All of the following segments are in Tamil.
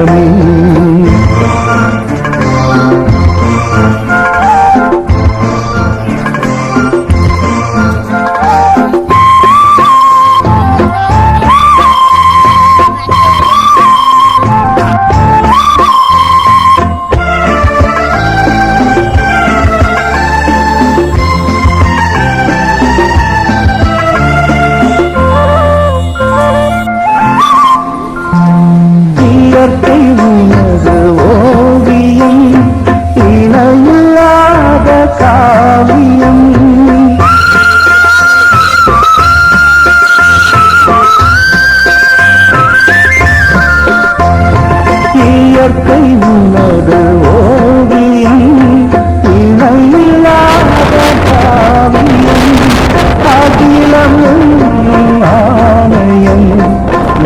ராகமே. இயற்கை உனது ஓவியம் இணையில்லாத காவியம். இயற்கை உனது ஓவியம் இணையில்லாத காவியம். அகிலம் ஆலயம்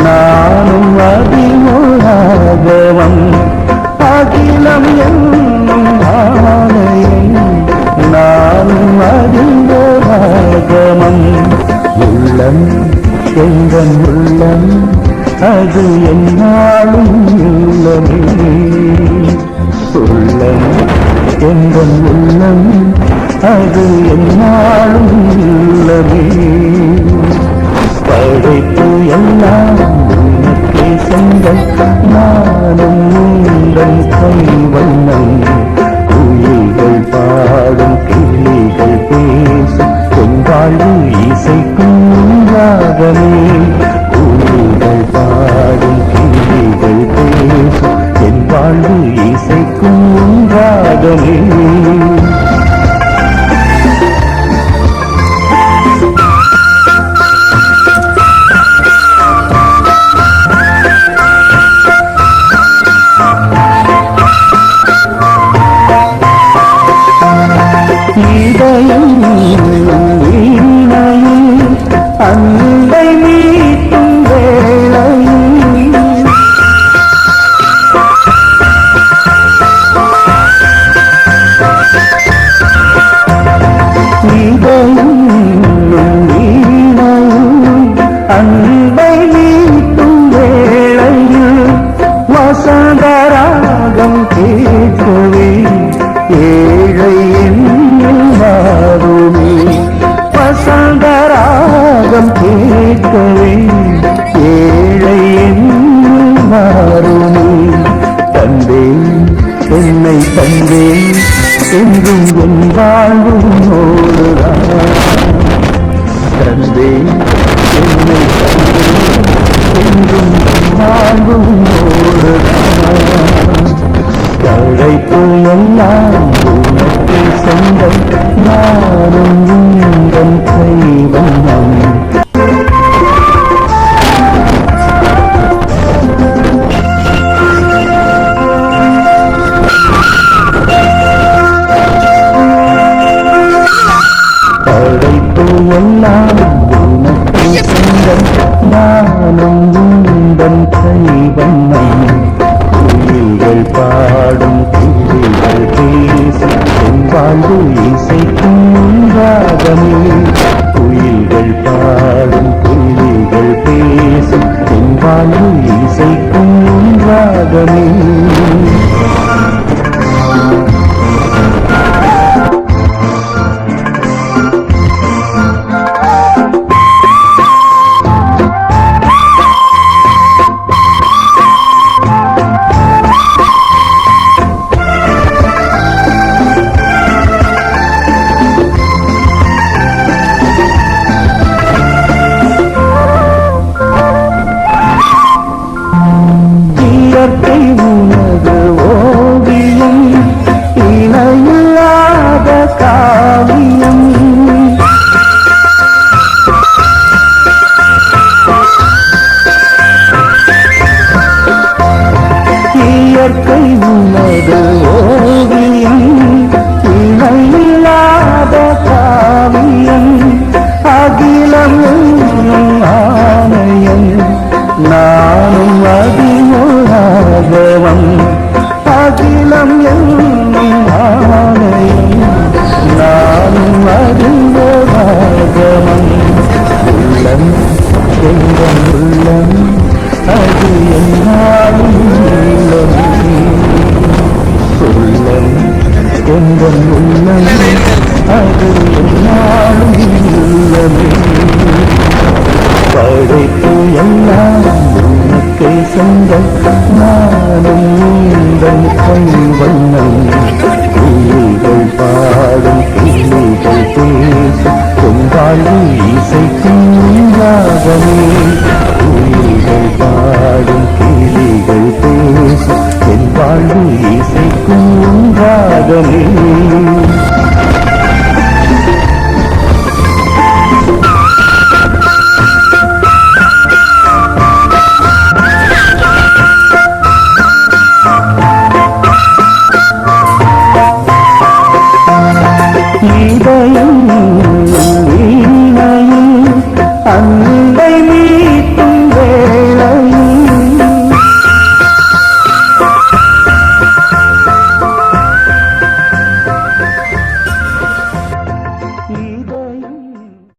நானும் அதிமோராகவம். அகிலம் என்னும் ஆலயம் நானும் அதிமோராகமம். உள்ளம் எங்கள் உள்ளம் அது என்னாலும் உள்ளமே. உள்ளம் எங்கள் உள்ளம் அது என்னாலும் உள்ளமே. படைப்பு எல்லாம் உனக்கே சொந்தம் நானும் உங்கள் கைவண்ணம். குயில்கள் பாடும் கிளிகள் பேசும் என் வாழ்வு இசைக்கும் ராகமே. குயில்கள் பாடும் கிளிகள் பேசும் என் வாழ்வு இசைக்கும் ராகமே. இதயம் வீணையில் அன்பை மீட்டும் வேளையில். இதயம் வீணையில் அன்பை மீட்டும் வேளையில் வசந்தராகம் கேட்கவே ஏழை மாறுமே. வசந்தராகம் கேட்கவே ஏழை மாறுமே. தந்தேன் என்னை தந்தேன் என்றும் என் வாழ்வும் ஓடுதான். தந்தேன் என்னை தந்தேன் என்றும் என் வாழ்வும் ஓடுதான். தழைப்பு எல்லாம் உனக்கு சொந்தம் நானும் உங்கள் கைவண்ணம். தழைப்பு எல்லாம் உனக்கு சொந்தம் நானும் உங்கள் கைவண்ணம். குயில்கள் பாடும் கிளிகள் பேசும் என் வாழ்வு இசைக்கும் ராகமே. குயில்கள் பாடும் கிளிகள் பேசும் என் வாழ்வு இசைக்கும் ராகமே. இயற்கை தேசங்கள் நானும் உந்தன் கைவண்ணம் கிளிகள் பாடும் கிளிகள் பேசும் கொண்டாடி இசைக்கும் ராகமே கிளிகள் பாடும் கிளிகள் பேசும் என் வாழ்வு இசைக்கும் ராகமே